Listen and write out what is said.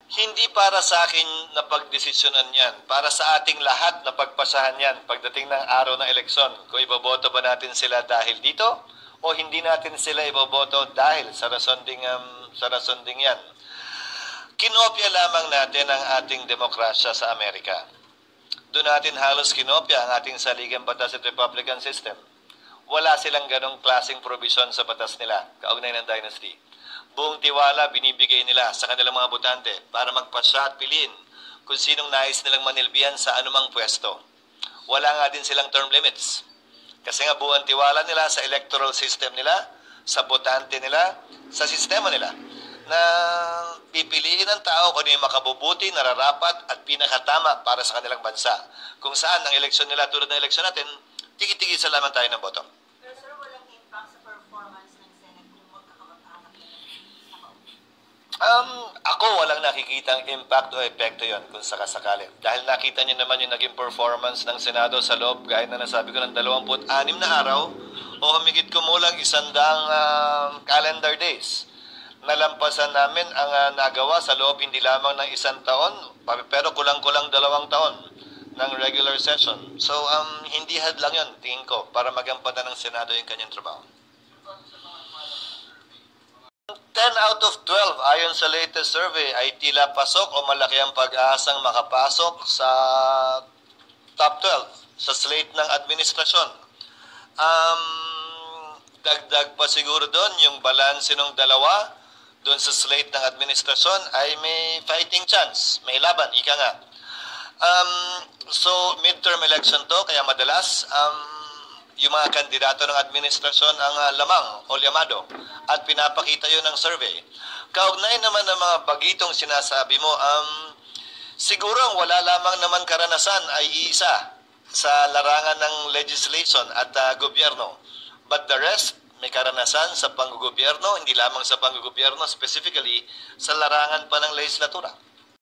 Hindi para sa akin na pagdesisyonan yan. Para sa ating lahat na pagpasahan yan pagdating ng araw ng eleksyon. Kung iboboto ba natin sila dahil dito o hindi natin sila iboboto dahil sa rason ding yan. Kinopya lamang natin ang ating demokrasya sa Amerika. Doon natin halos kinopya ang ating saligang batas at Republican system. Wala silang ganong klaseng provision sa batas nila, kaugnay ng dynasty. Buong tiwala binibigay nila sa kanilang mga botante para magpasya at piliin kung sinong nais nilang manilbihan sa anumang pwesto. Wala nga din silang term limits. Kasi nga buong tiwala nila sa electoral system nila, sa botante nila, sa sistema nila, na pipiliin ng tao kung ano yung makabubuti, nararapat at pinakatama para sa kanilang bansa. Kung saan ang eleksyon nila, tulad ng eleksyon natin, tigi-tigi sa lamang tayo ng boto. Pero sir, walang impact sa performance ng Senate kung magkakamataanak na Ako walang nakikitang impact o epekto yon kung sakasakali. Dahil nakita niyo naman yung naging performance ng Senado sa loob, gaya na nasabi ko ng 26 na araw o humigit kumulang 100 calendar days. Nalampasan namin ang nagawa sa loob hindi lamang ng 1 taon, pero kulang-kulang 2 taon ng regular session. So, hindi hadlang yun, tingin ko, para magampanan ng Senado yung kanyang trabaho. 10 out of 12 ayon sa latest survey ay tila pasok o malaki ang pag-aasang makapasok sa top 12 sa slate ng administrasyon. Dagdag pa siguro doon yung balanse ng dalawa doon sa slate ng administrasyon ay may fighting chance, may laban, ika nga. So midterm election to, kaya madalas yung mga kandidato ng administrasyon ang lamang o llamado at pinapakita yun ng survey. Kaugnay naman ng mga bagitong sinasabi mo, siguro ang wala lamang naman karanasan ay iisa sa larangan ng legislation at gobyerno. But the rest, may karanasan sa panggogobyerno, hindi lamang sa panggogobyerno, specifically sa larangan pa ng legislatura.